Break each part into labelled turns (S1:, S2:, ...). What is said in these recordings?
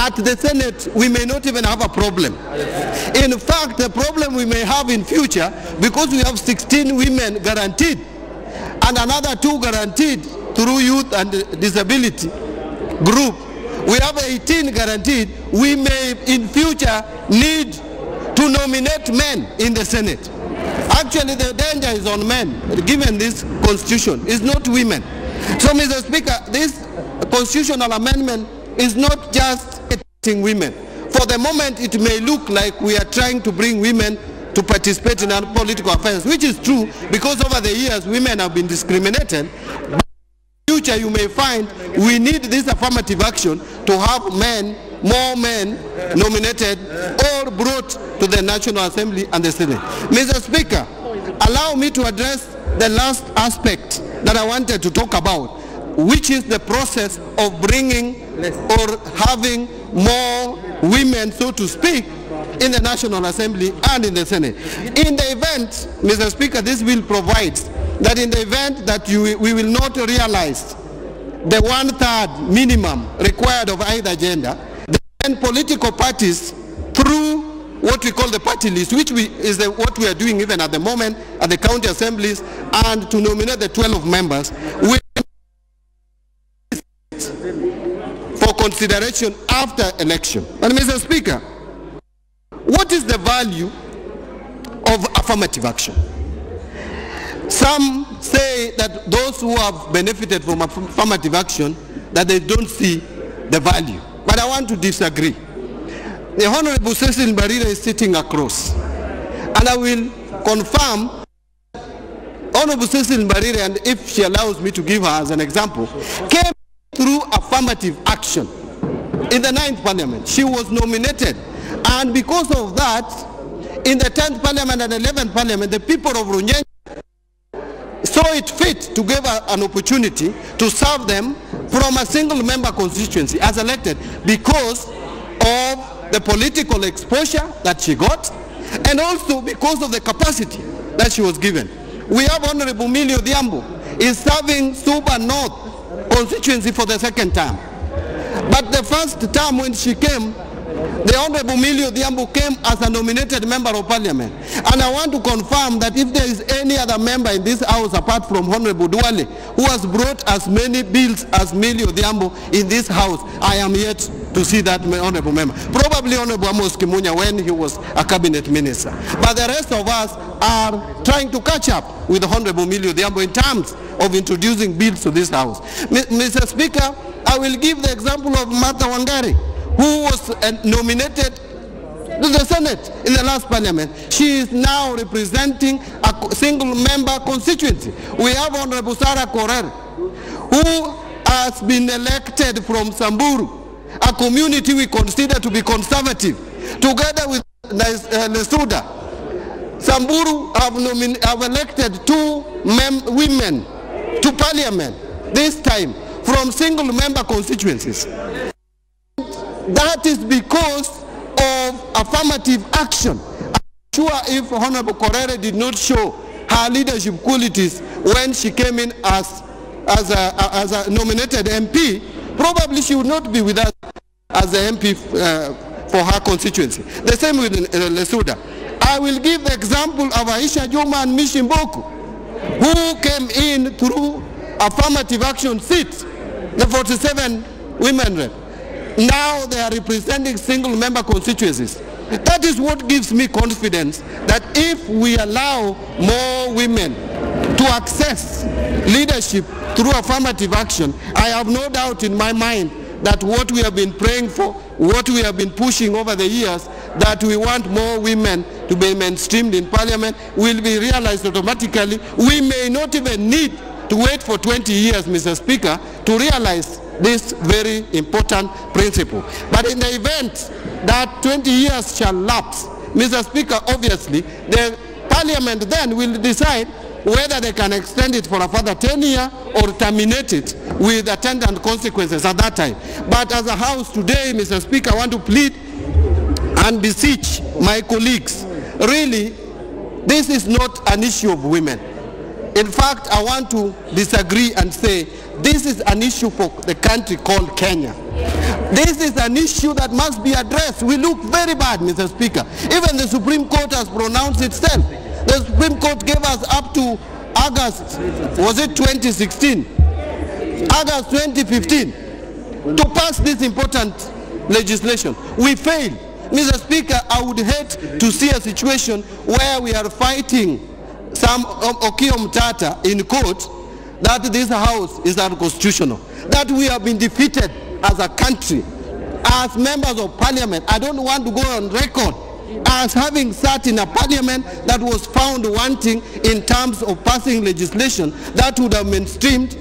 S1: at the Senate, we may not even have a problem. In fact, the problem we may have in future, because we have 16 women guaranteed, and another 2 guaranteed through youth and disability group, we have 18 guaranteed. We may in future need to nominate men in the Senate. Actually, the danger is on men, given this constitution. It's not women. So, Mr. Speaker, this constitutional amendment is not just protecting women. For the moment, it may look like we are trying to bring women to participate in our political affairs, which is true, because over the years, women have been discriminated. But in the future, you may find we need this affirmative action to have more men nominated or brought to the National Assembly and the Senate. Mr. Speaker, allow me to address the last aspect that I wanted to talk about, which is the process of bringing or having more women, so to speak, in the National Assembly and in the Senate. In the event, Mr. Speaker, this bill provides that in the event that we will not realize the 1/3 minimum required of either gender, then political parties, through what we call the party list, which is what we are doing even at the moment at the county assemblies, and to nominate the 12 members, will for consideration after election. And Mr. Speaker, what is the value of affirmative action? Some say that those who have benefited from affirmative action, that they don't see the value. But I want to disagree. The Honorable Cecil Mbadi is sitting across. And I will confirm Honorable Cecil Mbadi, and if she allows me to give her as an example, came through affirmative action in the 9th Parliament. She was nominated. And because of that, in the 10th Parliament and 11th Parliament, the people of Runyenje saw it fit to give her an opportunity to serve them from a single member constituency as elected, because of the political exposure that she got, and also because of the capacity that she was given. We have Honorable Millie Odhiambo is serving Suba North constituency for the 2nd time. But the first time when she came, the Honorable Millie Odhiambo came as a nominated member of Parliament. And I want to confirm that if there is any other member in this House apart from Honorable Duale who has brought as many bills as Millie Odhiambo in this House, I am yet to see that Honorable member. Probably Honorable Amos Kimunya when he was a cabinet minister. But the rest of us are trying to catch up with Honorable Millie Odhiambo in terms of introducing bills to this House. Mr. Speaker, I will give the example of Martha Wangari, who was nominated to the Senate in the last Parliament. She is now representing a single member constituency. We have Honorable Sarah Korer, who has been elected from Samburu, a community we consider to be conservative, together with Lesuda. Samburu have elected 2 women to Parliament, this time from single member constituencies. That is because of affirmative action. I'm sure if Honorable Korere did not show her leadership qualities when she came in as a nominated MP, probably she would not be with us as the MP for her constituency. The same with Lesuda. I will give the example of Aisha Juma and Mishimboku, who came in through affirmative action seats, the 47 women rep. Now they are representing single member constituencies. That is what gives me confidence that if we allow more women to access leadership through affirmative action, I have no doubt in my mind that what we have been praying for, what we have been pushing over the years, that we want more women to be mainstreamed in Parliament, will be realized automatically. We may not even need to wait for 20 years, Mr. Speaker, to realize this very important principle. But in the event that 20 years shall lapse, Mr. Speaker, obviously, the Parliament then will decide whether they can extend it for a further 10 years or terminate it with attendant consequences at that time. But as a House today, Mr. Speaker, I want to plead and beseech my colleagues. Really, this is not an issue of women. In fact, I want to disagree and say this is an issue for the country called Kenya. This is an issue that must be addressed. We look very bad, Mr. Speaker. Even the Supreme Court has pronounced itself. The Supreme Court gave us up to August, was it 2016? August 2015, to pass this important legislation. We failed. Mr. Speaker, I would hate to see a situation where we are fighting some Okiya Mtata in court that this house is unconstitutional, that we have been defeated as a country, as members of parliament. I don't want to go on record as having sat in a parliament that was found wanting in terms of passing legislation that would have mainstreamed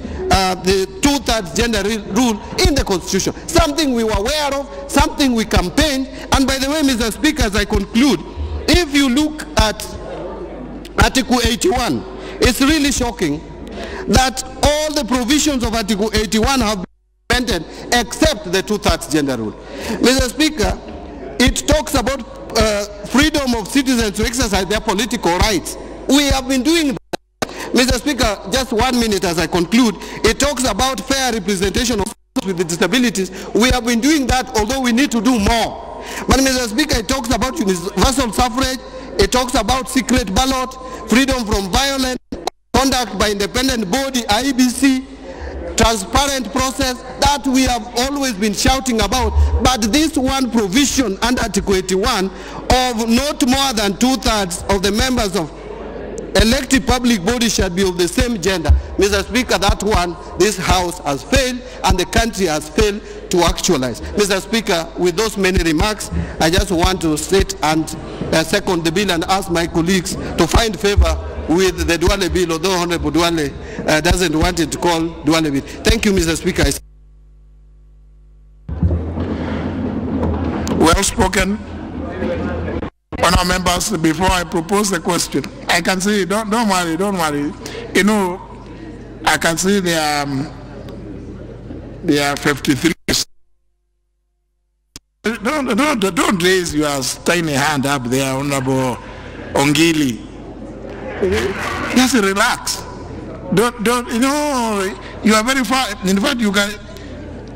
S1: the two-thirds gender rule in the constitution. Something we were aware of, something we campaigned. And by the way, Mr. Speaker, as I conclude, if you look at Article 81, it's really shocking that all the provisions of Article 81 have been implemented except the two-thirds gender rule. Mr. Speaker, it talks about freedom of citizens to exercise their political rights. We have been doing that. Mr. Speaker, just 1 minute as I conclude. It talks about fair representation of persons with disabilities. We have been doing that, although we need to do more. But Mr. Speaker, it talks about universal suffrage. It talks about secret ballot, freedom from violence, conduct by independent body, IEBC, transparent process that we have always been shouting about. But this one provision under Article 81 of not more than two-thirds of the members of elected public bodies shall be of the same gender. Mr. Speaker, that one, this House has failed and the country has failed to actualize. Mr. Speaker, with those many remarks, I just want to sit and second the bill and ask my colleagues to find favor with the Duale bill, although Honorable Duale doesn't want it to call Duale bill. Thank you, Mr. Speaker.
S2: Well spoken. Honourable members, before I propose the question, I can see, don't worry. You know, I can see there are 53. Don't raise your tiny hand up there, Honourable Ongili. Just relax. Don't, you know, you are very far. In fact, you can,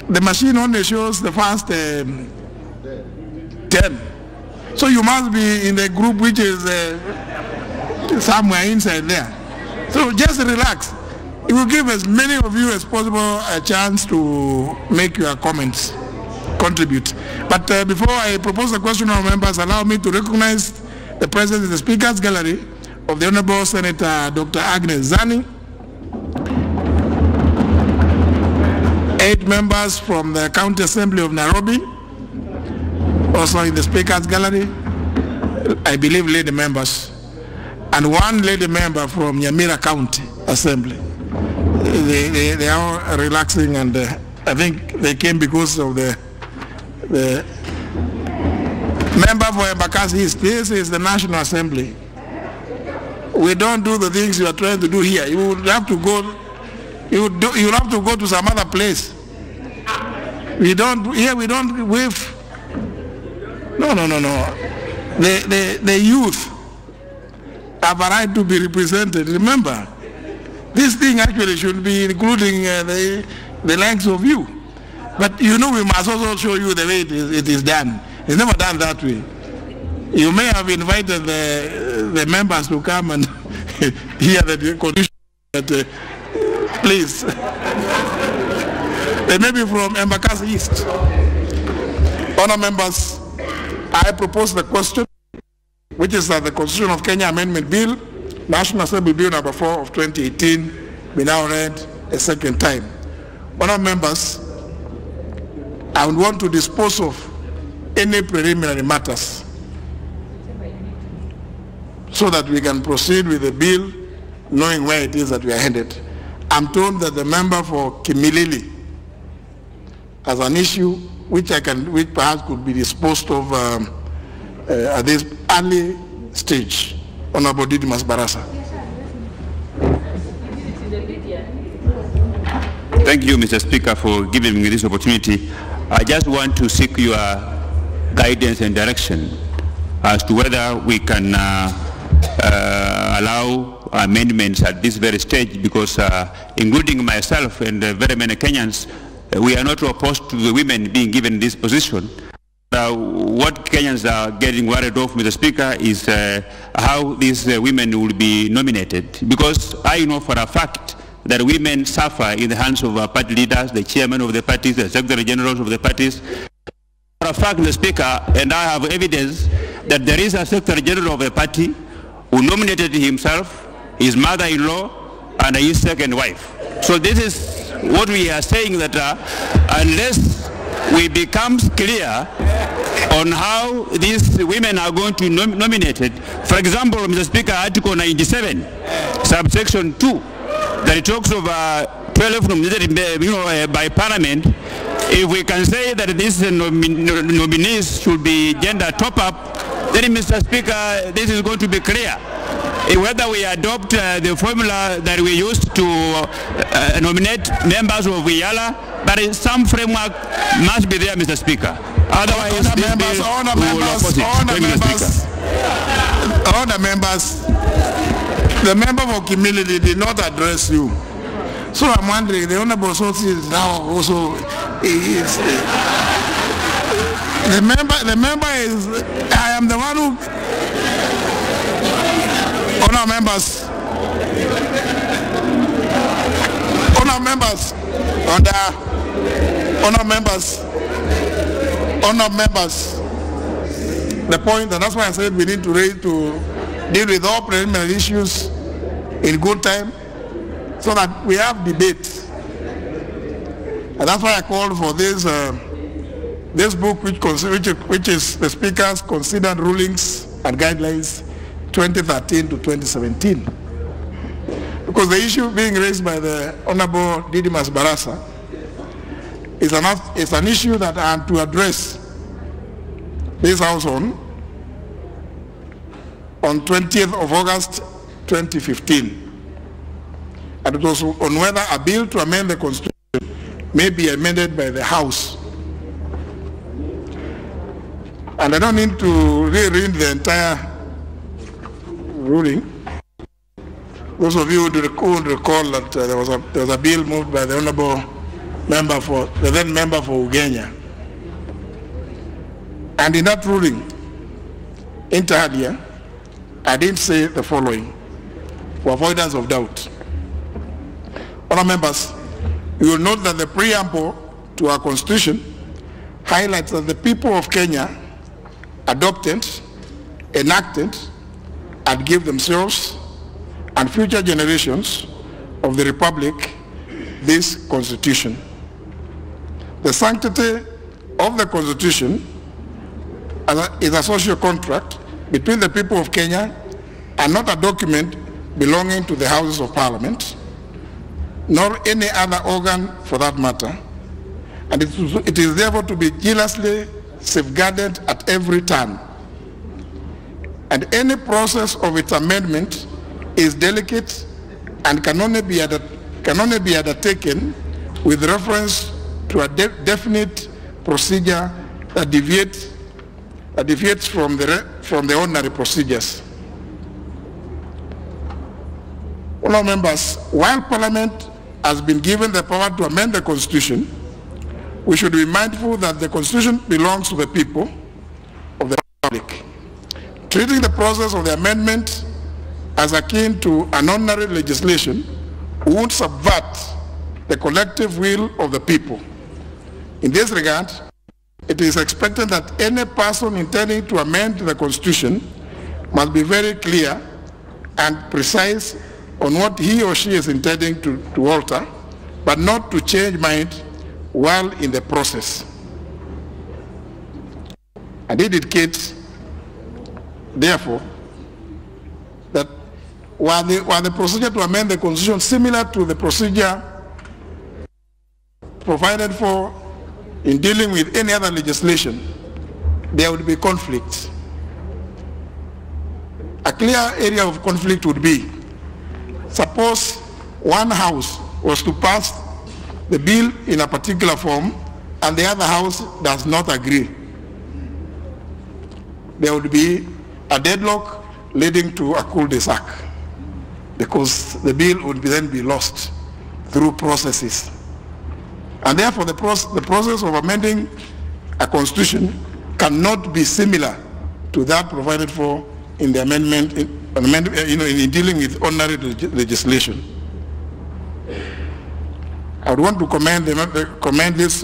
S2: the machine only shows the first 10. So you must be in the group which is somewhere inside there. So just relax. It will give as many of you as possible a chance to make your comments, contribute. But before I propose the question of members, allow me to recognize the presence in the Speaker's Gallery of the Honourable Senator Dr. Agnes Zani, 8 members from the County Assembly of Nairobi, also in the Speaker's Gallery, I believe lady members, and 1 lady member from Nyamira County Assembly. They are relaxing, and I think they came because of the member for Embakasi East. This is the National Assembly. We don't do the things you are trying to do here. You would have to go. You'll have to go to some other place. We don't. Here we don't wave. No. The youth have a right to be represented. Remember, this thing actually should be including the likes of you. But you know, we must also show you the way it is done. It's never done that way. You may have invited the members to come and hear the condition, but please. They may be from Embakasi East. Honour members, I propose the question, which is that the Constitution of Kenya Amendment Bill, National Assembly Bill number 4 of 2018, be now read a second time. Honour members, I would want to dispose of any preliminary matters so that we can proceed with the bill knowing where it is that we are headed. I'm told that the member for Kimilili has an issue which perhaps could be disposed of at this early stage. Honorable Didimas Barasa.
S3: Thank you, Mr. Speaker, for giving me this opportunity. I just want to seek your guidance and direction as to whether we can allow amendments at this very stage, because including myself and very many Kenyans, we are not opposed to the women being given this position. What Kenyans are getting worried of, Mr. Speaker, is how these women will be nominated. Because I know for a fact that women suffer in the hands of party leaders, the chairman of the parties, the secretary generals of the parties. For a fact, Mr. Speaker, and I have evidence that there is a secretary general of a party who nominated himself, his mother-in-law, and his second wife. So this is what we are saying, that unless we become clear on how these women are going to be nominated, for example, Mr. Speaker, Article 97, subsection 2, that it talks of 12 nominated by Parliament. If we can say that these nominees should be gender top-up, then, Mr. Speaker, this is going to be clear. Whether we adopt the formula that we used to nominate members of IALA, but some framework must be there, Mr. Speaker. Otherwise,
S2: the member for Kimilili did not address you. So I'm wondering, the Honorable Source is now also the member is, I am the one who, honor members, the point, and that's why I said we need to deal with all preliminary issues in good time so that we have debate. And that's why I called for this book, which is the Speaker's Considered Rulings and Guidelines 2013 to 2017. Because the issue being raised by the Honorable Didimas Barasa is an issue that I am to address this House on 20th of August 2015. And it was on whether a bill to amend the Constitution may be amended by the House. And I don't need to reread the entire ruling. Those of you who recall that there was a bill moved by the Honorable Member for, the then Member for Ugenya. And in that ruling, inter alia, I didn't say the following, for avoidance of doubt. Honourable members, you will note that the preamble to our Constitution highlights that the people of Kenya adopted, enacted, and give themselves and future generations of the Republic this Constitution. The sanctity of the Constitution is a social contract between the people of Kenya and not a document belonging to the Houses of Parliament, nor any other organ for that matter, and it is therefore to be jealously safeguarded at every turn. And any process of its amendment is delicate and can only be undertaken with reference to a definite procedure that deviates from the ordinary procedures. Honourable members, while Parliament has been given the power to amend the Constitution, we should be mindful that the Constitution belongs to the people of the Republic. Treating the process of the amendment as akin to an ordinary legislation would subvert the collective will of the people. In this regard, it is expected that any person intending to amend the Constitution must be very clear and precise on what he or she is intending to alter, but not to change mind while in the process. And it indicates, therefore, that while the procedure to amend the Constitution similar to the procedure provided for in dealing with any other legislation, there would be conflict. A clear area of conflict would be, suppose one house was to pass the bill in a particular form and the other house does not agree. There would be a deadlock leading to a cul-de-sac because the bill would then be lost through processes. And therefore, the process of amending a constitution cannot be similar to that provided for in the amendment, in dealing with ordinary legislation. I would want to commend this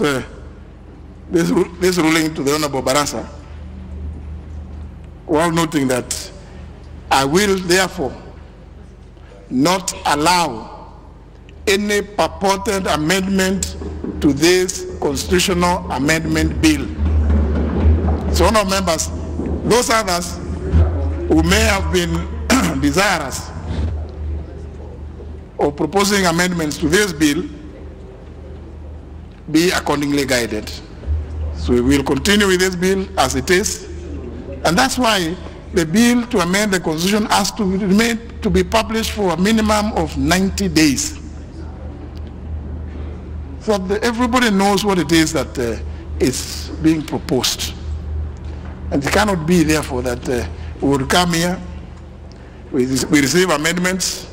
S2: ruling to the Honorable Barasa, while noting that I will therefore not allow any purported amendment to this constitutional amendment bill. So, honourable members, those others who may have been desirous of proposing amendments to this bill be accordingly guided. So we will continue with this bill as it is, and that's why the bill to amend the constitution has to be published for a minimum of 90 days. So that everybody knows what it is that is being proposed. And it cannot be, therefore, that we would come here, we receive amendments,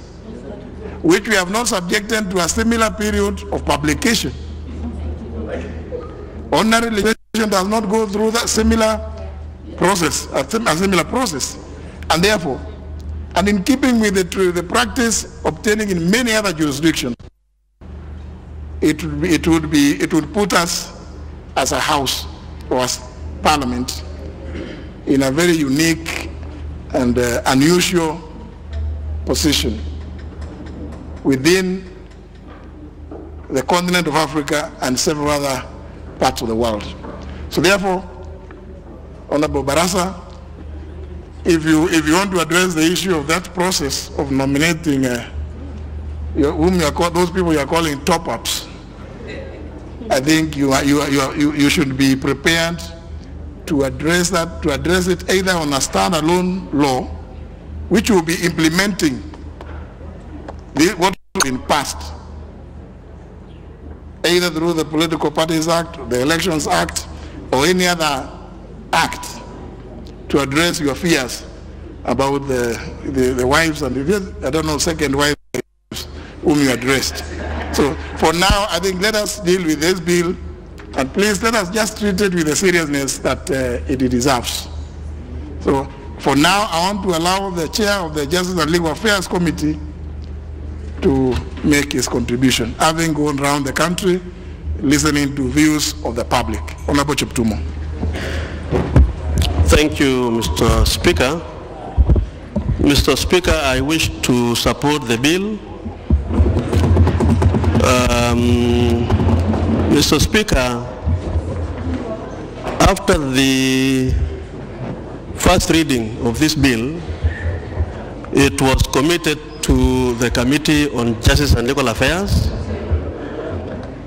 S2: which we have not subjected to a similar period of publication. Ordinary legislation does not go through that similar process, and therefore, and in keeping with the practice obtaining in many other jurisdictions, it would put us as a house or as parliament in a very unique and unusual position within the continent of Africa and several other parts of the world. So therefore, Honorable Barasa, if you want to address the issue of that process of nominating those people you are calling top-ups, I think you should be prepared to address it either on a standalone law, which will be implementing what has been passed, either through the Political Parties Act, the Elections Act, or any other act to address your fears about the wives and the second wives whom you addressed. So for now, I think let us deal with this bill, and please let us just treat it with the seriousness that it deserves. So for now, I want to allow the chair of the Justice and Legal Affairs Committee to make his contribution, having gone around the country listening to views of the public. Honorable Cheptumo.
S4: Thank you, Mr. Speaker. Mr. Speaker, I wish to support the bill. Mr. Speaker, after the first reading of this bill, it was committed to the Committee on Justice and Legal Affairs.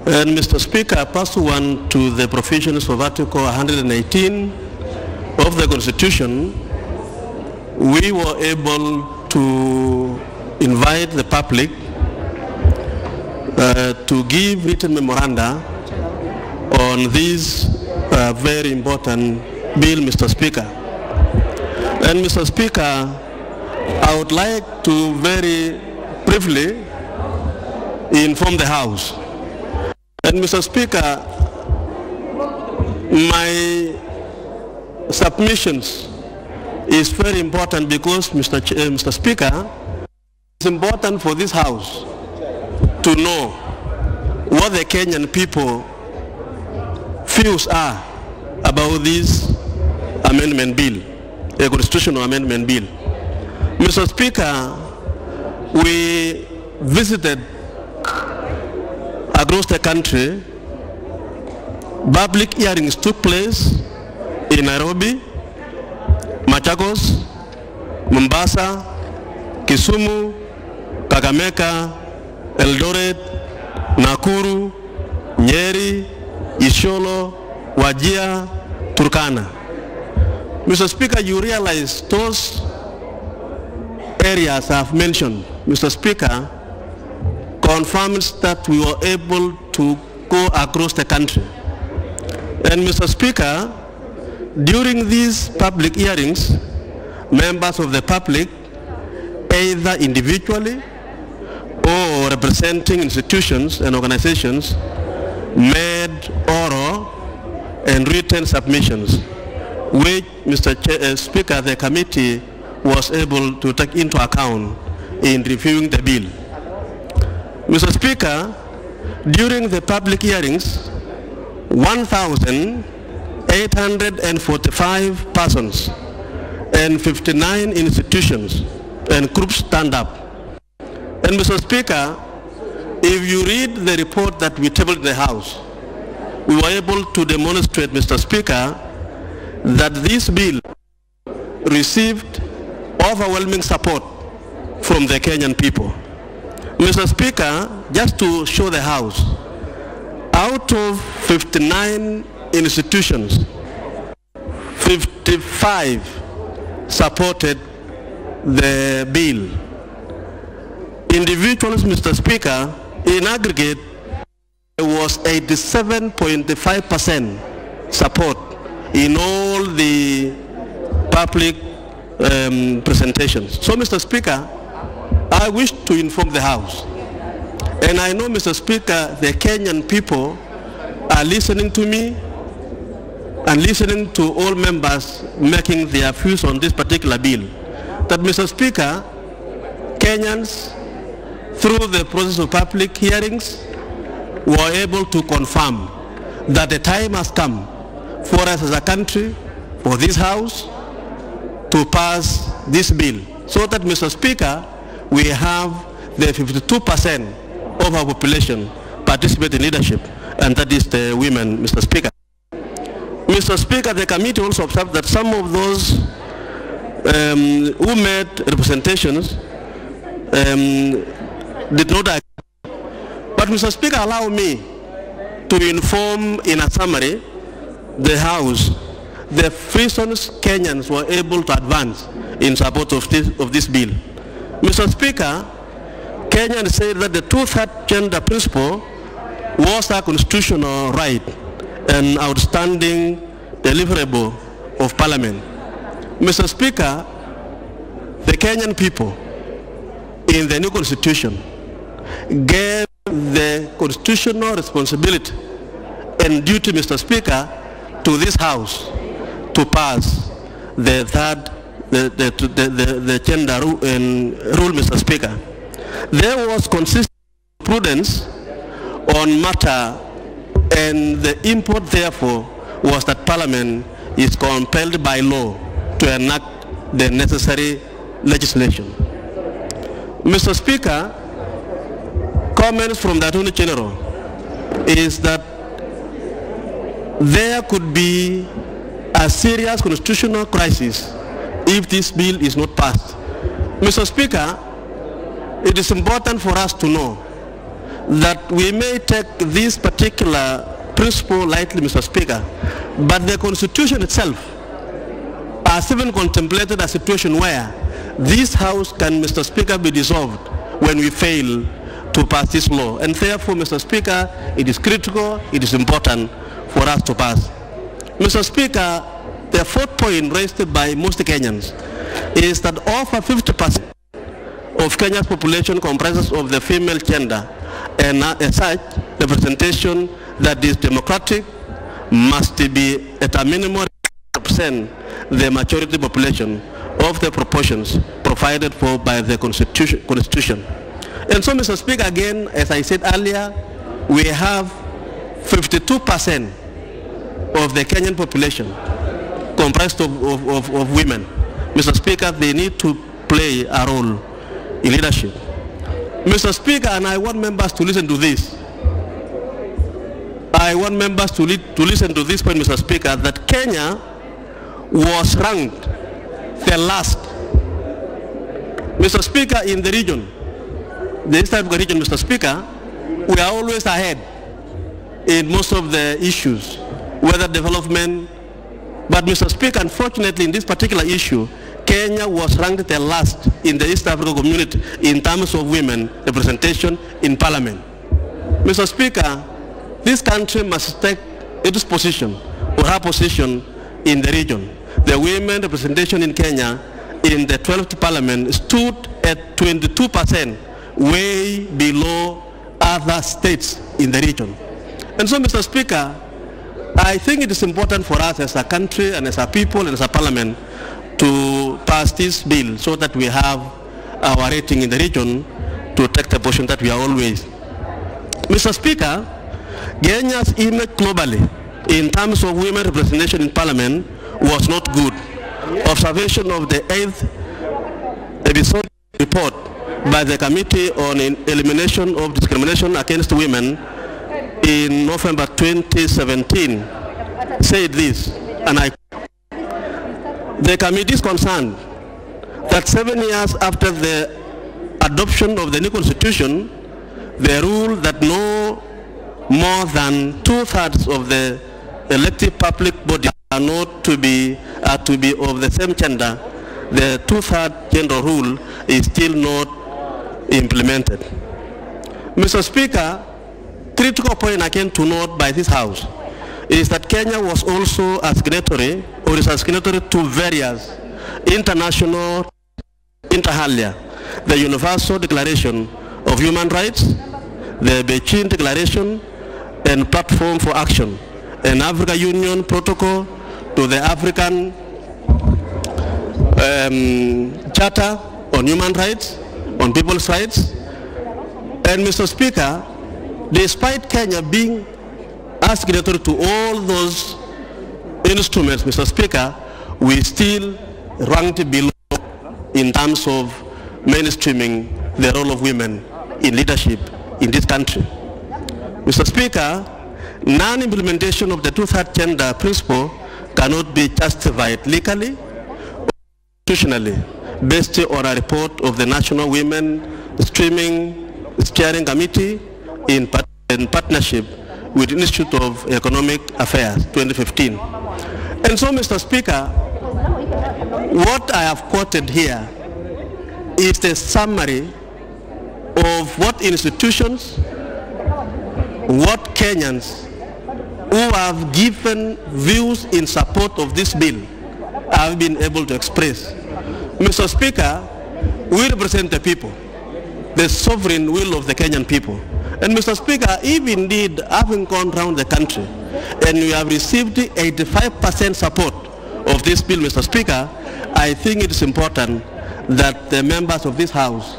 S4: And Mr. Speaker, pursuant to the provisions of Article 118 of the Constitution, we were able to invite the public to give written memoranda on this very important bill, Mr. Speaker. And Mr. Speaker, I would like to very briefly inform the House. And Mr. Speaker, my submissions is very important because, Mr. Speaker, it's important for this House to know what the Kenyan people views are about this amendment bill, a constitutional amendment bill. Mr. Speaker, we visited across the country. Public hearings took place in Nairobi, Machakos, Mombasa, Kisumu, Kakamega, Eldoret, Nakuru, Nyeri, Isiolo, Wajir, Turkana. Mr. Speaker, you realize those areas I've mentioned, Mr. Speaker, confirms that we were able to go across the country. And Mr. Speaker, during these public hearings, members of the public, either individually or representing institutions and organizations, made oral and written submissions, which, Mr. Speaker, the committee was able to take into account in reviewing the bill. Mr. Speaker, during the public hearings, 1,845 persons and 59 institutions and groups stand up. And Mr. Speaker, if you read the report that we tabled in the House, we were able to demonstrate, Mr. Speaker, that this bill received overwhelming support from the Kenyan people. Mr. Speaker, just to show the House, out of 59 institutions, 55 supported the bill. Individuals, Mr. Speaker, in aggregate, there was 87.5% support in all the public presentations. So, Mr. Speaker, I wish to inform the House, and I know, Mr. Speaker, the Kenyan people are listening to me and listening to all members making their views on this particular bill, that, Mr. Speaker, Kenyans, through the process of public hearings, were able to confirm that the time has come for us as a country, for this House, to pass this bill, so that, Mr. Speaker, we have the 52% of our population participate in leadership, and that is the women, Mr. Speaker. Mr. Speaker, the committee also observed that some of those who made representations did not agree. But, Mr. Speaker, allow me to inform in a summary the House the reasons Kenyans were able to advance in support of this bill. Mr. Speaker, Kenyans said that the two-thirds gender principle was a constitutional right and outstanding deliverable of Parliament. Mr. Speaker, the Kenyan people in the new constitution gave the constitutional responsibility and duty, Mr. Speaker, to this House to pass the gender rule, Mr. Speaker. There was consistent prudence on matter, and the import, therefore, was that Parliament is compelled by law to enact the necessary legislation. Mr. Speaker, comments from the Attorney General is that there could be a serious constitutional crisis if this bill is not passed. Mr. Speaker, it is important for us to know that we may take this particular principle lightly, Mr. Speaker, but the Constitution itself has even contemplated a situation where this House can, Mr. Speaker, be dissolved when we fail to pass this law. And therefore, Mr. Speaker, it is critical, it is important for us to pass. Mr. Speaker, the fourth point raised by most Kenyans is that over 50% of Kenya's population comprises of the female gender, and as such, representation that is democratic must be at a minimum represent the majority population of the proportions provided for by the Constitution. And so, Mr. Speaker, again, as I said earlier, we have 52% of the Kenyan population comprised of women. Mr. Speaker, they need to play a role in leadership. Mr. Speaker, and I want members to listen to this. I want members to listen to this point, Mr. Speaker, that Kenya was ranked the last. Mr. Speaker, in the region, the East Africa region, Mr. Speaker, we are always ahead in most of the issues, whether development. But, Mr. Speaker, unfortunately, in this particular issue, Kenya was ranked the last in the East Africa community in terms of women representation in Parliament. Mr. Speaker, this country must take its position or her position in the region. The women representation in Kenya in the 12th Parliament stood at 22%, way below other states in the region. And so, Mr. Speaker, I think it is important for us as a country and as a people and as a parliament to pass this bill so that we have our rating in the region to take the position that we are always. Mr. Speaker, Kenya's image globally in terms of women representation in parliament was not good. Observation of the 8th episode report by the Committee on Elimination of Discrimination Against Women in November 2017 said this, and I quote, "The committee is concerned that 7 years after the adoption of the new constitution, the rule that no more than 2/3 of the elected public bodies are not to be of the same gender, the 2/3 gender rule is still not implemented." Mr. Speaker, critical point again to note by this House is that Kenya was also a signatory, or is a signatory to various international inter alia, the Universal Declaration of Human Rights, the Beijing Declaration and Platform for Action, an African Union Protocol to the African Charter on Human Rights, on People's Rights. And Mr. Speaker, despite Kenya being a signatory to all those instruments, Mr. Speaker, we still ranked below in terms of mainstreaming the role of women in leadership in this country. Mr. Speaker, non-implementation of the 2/3 gender principle cannot be justified legally or constitutionally based on a report of the National Women Steering Committee in partnership with the Institute of Economic Affairs 2015. And so, Mr. Speaker, what I have quoted here is the summary of what institutions, what Kenyans who have given views in support of this bill have been able to express. Mr. Speaker, we represent the people, the sovereign will of the Kenyan people. And Mr. Speaker, if indeed having gone around the country and we have received 85% support of this bill, Mr. Speaker, I think it is important that the members of this House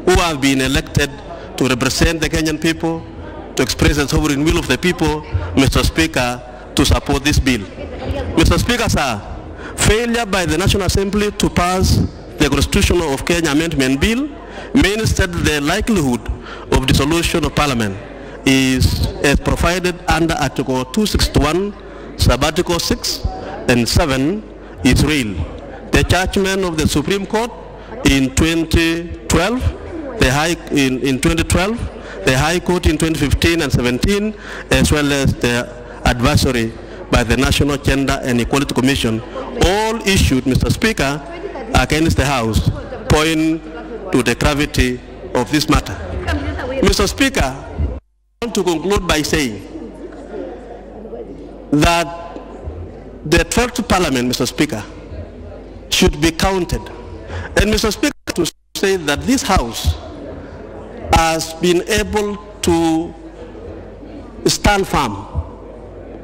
S4: who have been elected to represent the Kenyan people, to express the sovereign will of the people, Mr. Speaker, to support this bill. Mr. Speaker, sir, failure by the National Assembly to pass the Constitution of Kenya Amendment Bill means instead the likelihood of dissolution of Parliament is as provided under Article 261, Sub-Article 6 and 7 is real. The judgment of the Supreme Court in 2012, in 2012, the High Court in 2015 and 17, as well as the advisory by the National Gender and Equality Commission, all issued, Mr. Speaker, against the House, point to the gravity of this matter. Mr. Speaker, I want to conclude by saying that the 12th Parliament, Mr. Speaker, should be counted. And Mr. Speaker, to say that this House has been able to stand firm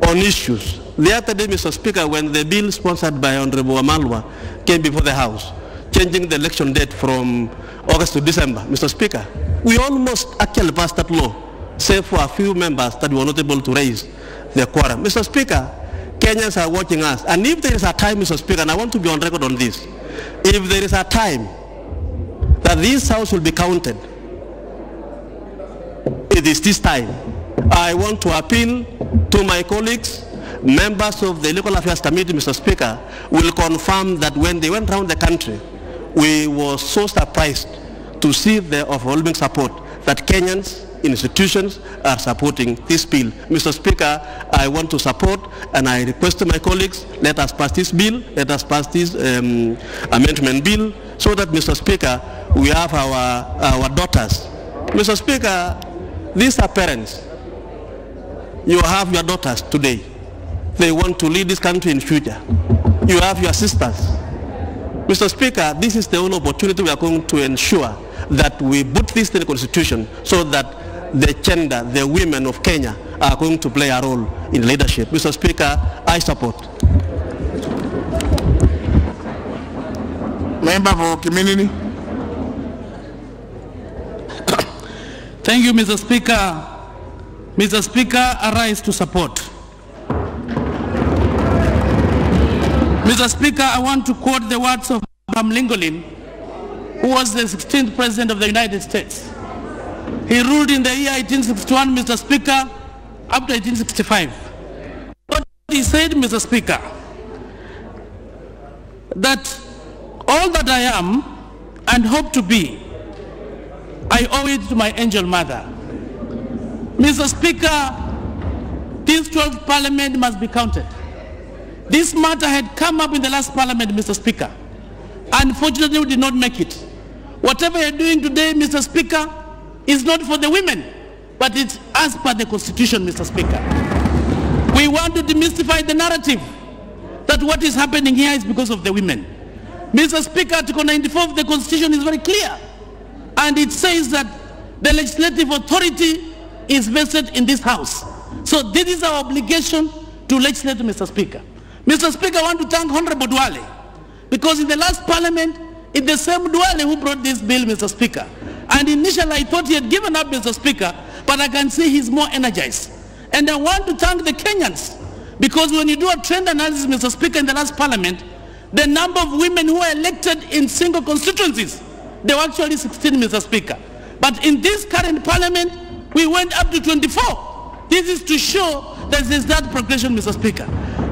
S4: on issues. The other day, Mr. Speaker, when the bill sponsored by Honorable Amalwa came before the House, changing the election date from August to December, Mr. Speaker, we almost actually passed that law, save for a few members that were not able to raise their quorum. Mr. Speaker, Kenyans are watching us, and if there is a time, Mr. Speaker, and I want to be on record on this, if there is a time that this House will be counted, it is this time. I want to appeal to my colleagues, members of the Legal Affairs Committee, Mr. Speaker, will confirm that when they went around the country, we were so surprised to see the overwhelming support that Kenyans institutions are supporting this bill. Mr. Speaker, I want to support and I request to my colleagues, let us pass this bill, let us pass this amendment bill, so that, Mr. Speaker, we have our daughters. Mr. Speaker, these are parents. You have your daughters today. They want to lead this country in future. You have your sisters. Mr. Speaker, this is the only opportunity we are going to ensure that we put this in the Constitution so that the gender, the women of Kenya are going to play a role in leadership. Mr. Speaker, I support.
S2: Member for Community.
S5: Thank you, Mr. Speaker. Mr. Speaker, I rise to support. Mr. Speaker, I want to quote the words of Abraham Lincoln, who was the 16th President of the United States. He ruled in the year 1861, Mr. Speaker, up to 1865. What he said, Mr. Speaker, that all that I am and hope to be, I owe it to my angel mother. Mr. Speaker, this 12th Parliament must be counted. This matter had come up in the last Parliament, Mr. Speaker. Unfortunately, we did not make it. Whatever you're doing today, Mr. Speaker, is not for the women, but it's as per the Constitution, Mr. Speaker. We want to demystify the narrative that what is happening here is because of the women. Mr. Speaker, Article 94 of the Constitution is very clear, and it says that the legislative authority is vested in this House. So this is our obligation to legislate, Mr. Speaker. Mr. Speaker, I want to thank Honorable Duale, because in the last Parliament, it's the same Duale who brought this bill, Mr. Speaker. And initially I thought he had given up, Mr. Speaker, but I can see he's more energized. And I want to thank the Kenyans, because when you do a trend analysis, Mr. Speaker, in the last Parliament, the number of women who were elected in single constituencies, they were actually 16, Mr. Speaker. But in this current Parliament, we went up to 24. This is to show that there's that progression, Mr. Speaker.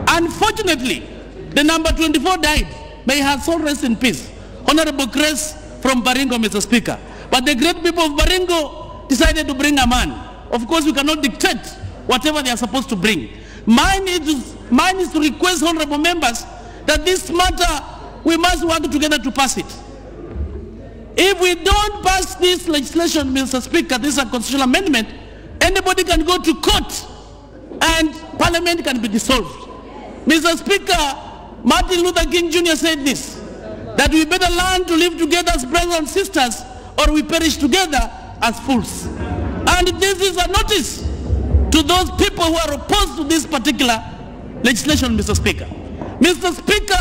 S5: Unfortunately, the number 24 died. May her soul rest in peace. Honorable Grace from Baringo, Mr. Speaker. But the great people of Baringo decided to bring a man. Of course, we cannot dictate whatever they are supposed to bring. Mine is to request honorable members that this matter, we must work together to pass it. If we don't pass this legislation, Mr. Speaker, this is a constitutional amendment, anybody can go to court and Parliament can be dissolved. Mr. Speaker, Martin Luther King Jr. said this, that we better learn to live together as brothers and sisters, or we perish together as fools. And this is a notice to those people who are opposed to this particular legislation, Mr. Speaker. Mr. Speaker,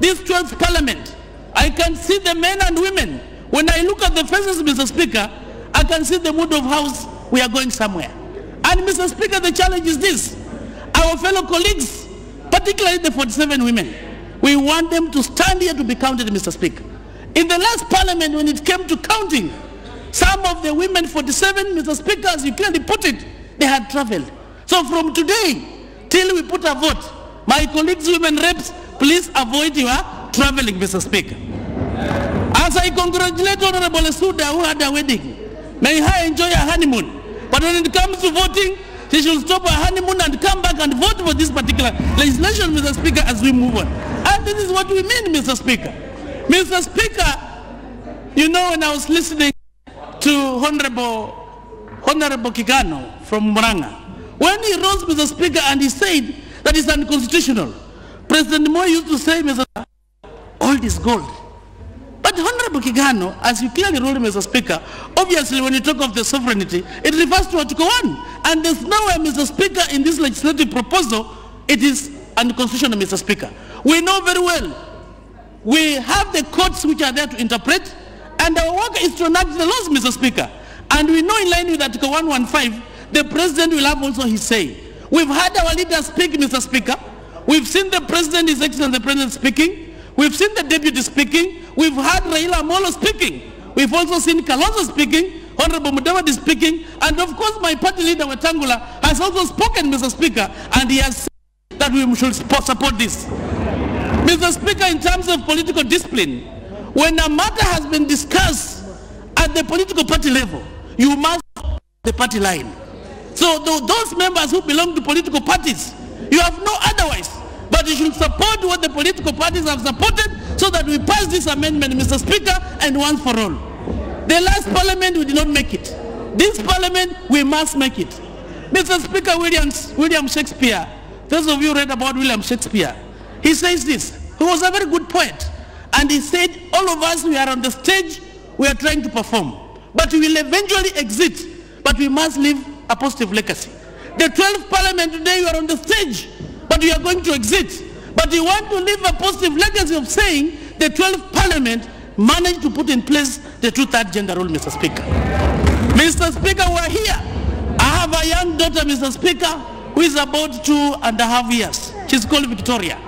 S5: this 12th Parliament, I can see the men and women. When I look at the faces, Mr. Speaker, I can see the mood of house we are going somewhere. And Mr. Speaker, the challenge is this. Our fellow colleagues, particularly the 47 women, we want them to stand here to be counted, Mr. Speaker. In the last Parliament, when it came to counting, some of the women, 47, Mr. Speaker, as you clearly put it, they had traveled. So from today till we put a vote, my colleagues, women reps, please avoid your traveling, Mr. Speaker. As I congratulate Honorable Suda, who had a wedding, may her enjoy her honeymoon. But when it comes to voting, she should stop her honeymoon and come back and vote for this particular legislation, Mr. Speaker, as we move on. And this is what we mean, Mr. Speaker. Mr. Speaker, you know, when I was listening to Honorable Kigano from Muranga, when he rose, Mr. Speaker, and he said that it's unconstitutional, President Moi used to say, Mr. Old is gold. But Honorable Kigano, as you clearly ruled, Mr. Speaker, obviously when you talk of the sovereignty, it refers to Article 1. And there's nowhere, Mr. Speaker, in this legislative proposal, it is unconstitutional, Mr. Speaker. We know very well, we have the courts which are there to interpret, and our work is to enact the laws, Mr. Speaker. And we know, in line with Article 115, the President will have also his say. We've had our leaders speak, Mr. Speaker. We've seen the President, His Excellency the President speaking. We've seen the Deputy speaking. We've had Raila Amolo speaking. We've also seen Kalonzo speaking, Honorable Mudavadi speaking, and of course my party leader, Wetangula, has also spoken, Mr. Speaker, and he has said that we should support this. Mr. Speaker, in terms of political discipline, when a matter has been discussed at the political party level, you must follow the party line. So those members who belong to political parties, you have no otherwise, but you should support what the political parties have supported so that we pass this amendment, Mr. Speaker, and once for all. The last Parliament, we did not make it. This Parliament, we must make it. Mr. Speaker, William Shakespeare, those of you read about William Shakespeare, he says this. He was a very good poet. And he said, all of us, we are on the stage, we are trying to perform. But we will eventually exit, but we must leave a positive legacy. The 12th parliament today, you are on the stage, but you are going to exit. But you want to leave a positive legacy of saying the 12th parliament managed to put in place the 2/3 gender rule, Mr. Speaker. Mr. Speaker, we're here. I have a young daughter, Mr. Speaker, who is about 2.5 years. She's called Victoria.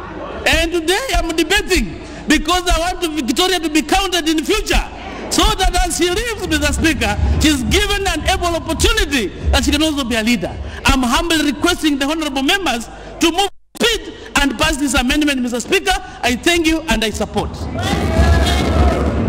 S5: And today I'm debating because I want Victoria to be counted in the future. So that as she leaves, Mr. Speaker, she's given an able opportunity that she can also be a leader. I'm humbly requesting the honorable members to move speed and pass this amendment, Mr. Speaker. I thank you and I support.